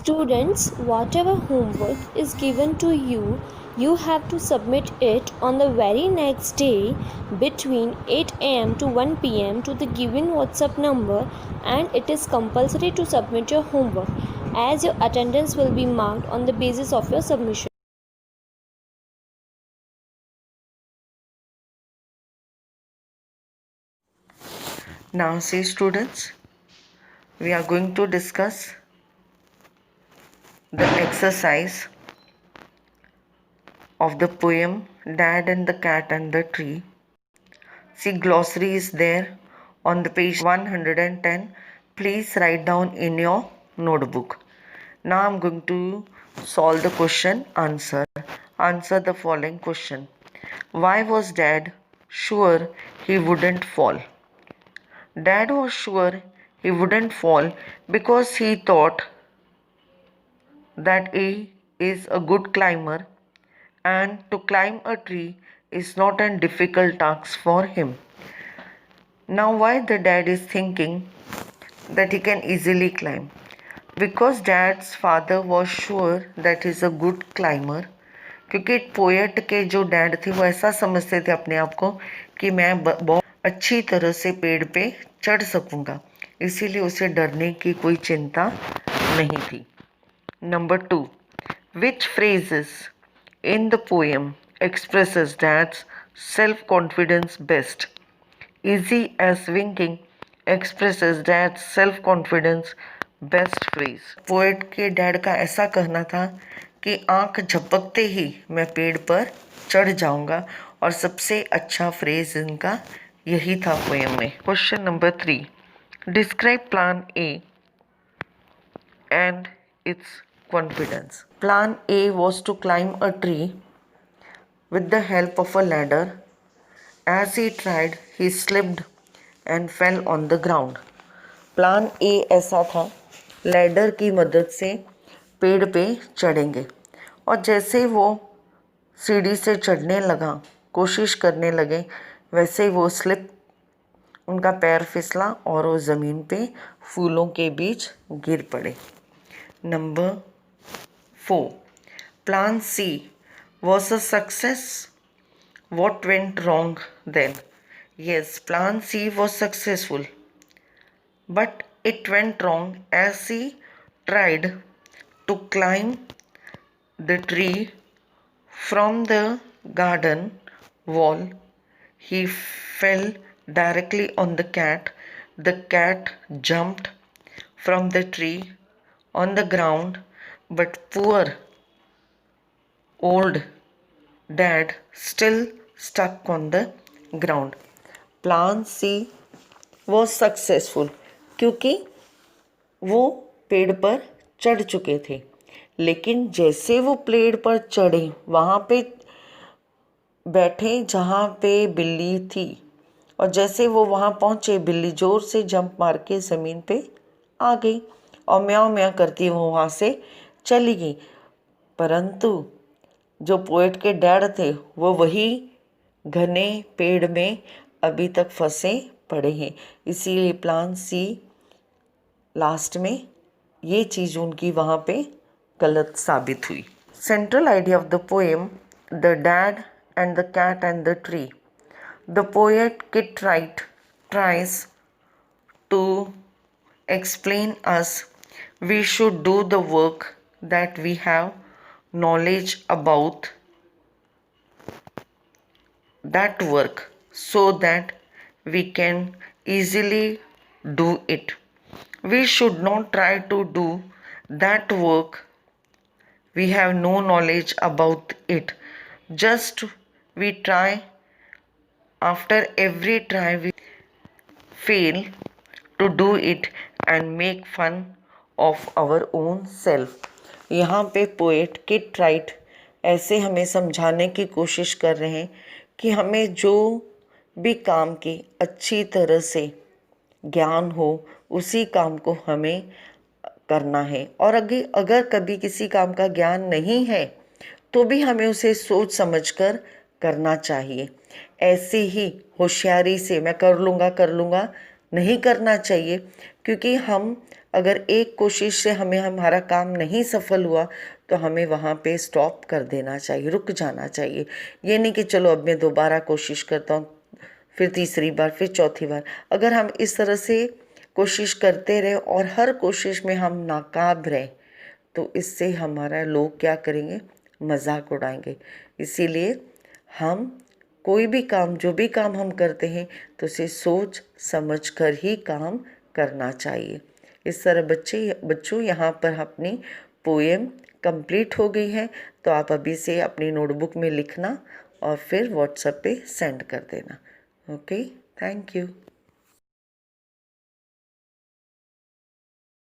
Students, whatever homework is given to you, you have to submit it on the very next day between 8 am to 1 pm to the given WhatsApp number, and it is compulsory to submit your homework as your attendance will be marked on the basis of your submission. Now see students, we are going to discuss the exercise of the poem Dad and the Cat and the Tree. See, glossary is there on the page 110. Please write down in your notebook. Now I'm going to solve the question answer. Answer the following question. Why was Dad sure he wouldn't fall? Dad was sure he wouldn't fall because he thought that he is a good climber, and to climb a tree is not a difficult task for him. Now, why the dad is thinking that he can easily climb? Because dad's father was sure that he is a good climber. क्योंकि poet के जो dad थे वो ऐसा समझते थे अपने आप को कि मैं बहुत अच्छी तरह से पेड़ पे चढ़ सकूंगा, इसीलिए उसे डरने की कोई चिंता नहीं थी. Number 2. Which phrases in the poem expresses dad's self-confidence best? Easy as winking expresses dad's self-confidence best phrase. Poet के डैड का ऐसा कहना था कि आंख झपकते ही मैं पेड़ पर चढ़ जाऊंगा, और सबसे अच्छा फ्रेज इनका यही था पोएम में. Question number 3. Describe plan A and its confidence. Plan A was to climb a tree with the help of a ladder. As he tried, he slipped and fell on the ground. Plan A ऐसा था, ladder की मदद से पेड़ पे चढ़ेंगे, और जैसे वो सीढ़ी से चढ़ने लगा, कोशिश करने लगे, वैसे वो स्लिप, उनका पैर फिसला और वो ज़मीन पे फूलों के बीच गिर पड़े. Number 4. Plan C was a success. What went wrong then? Yes, Plan C was successful, but it went wrong as he tried to climb the tree from the garden wall. He fell directly on the cat. The cat jumped from the tree on the ground, but poor old dad still stuck on the ground. Plan C was successful क्योंकि वो पेड़ पर चढ़ चुके थे, लेकिन जैसे वो पेड़ पर चढ़े, वहाँ पे बैठे जहाँ पे बिल्ली थी, और जैसे वो वहाँ पहुँचे, बिल्ली ज़ोर से जंप मार के ज़मीन पे आ गई और म्याऊं म्याऊं करती वो वहाँ से चली गई. परंतु जो पोएट के डैड थे वो वही घने पेड़ में अभी तक फंसे पड़े हैं, इसीलिए प्लान सी लास्ट में ये चीज़ उनकी वहाँ पे गलत साबित हुई. Central idea of the poem the dad and the cat and the tree. The poet Kit Wright tries to explain us we should do the work that we have knowledge about that work so that we can easily do it. We should not try to do that work we have no knowledge about it. Just we try. After every try we fail to do it and make fun of our own self. यहाँ पे poet Kit right ऐसे हमें समझाने की कोशिश कर रहे हैं कि हमें जो भी काम की अच्छी तरह से ज्ञान हो, उसी काम को हमें करना है, और अगर कभी किसी काम का ज्ञान नहीं है तो भी हमें उसे सोच समझकर करना चाहिए. ऐसे ही होशियारी से मैं कर लूँगा नहीं करना चाहिए, क्योंकि हम अगर एक कोशिश से हमारा काम नहीं सफल हुआ तो हमें वहाँ पे स्टॉप कर देना चाहिए, रुक जाना चाहिए। ये नहीं कि चलो अब मैं दोबारा कोशिश करता हूँ, फिर तीसरी बार, फिर चौथी बार। अगर हम इस तरह से कोशिश करते रहे और हर कोशिश में हम नाकाम रहे तो इससे हमारा लोग क्या करेंगे, मजाक उड़ाएंगे। इसीलिए हम कोई भी काम, जो भी काम हम करते हैं तो उसे सोच समझ कर ही काम करना चाहिए। इस तरह बच्चों यहाँ पर अपनी पोएम कंप्लीट हो गई है, तो आप अभी से अपनी नोटबुक में लिखना और फिर व्हाट्सएप पे सेंड कर देना। Okay, thank you.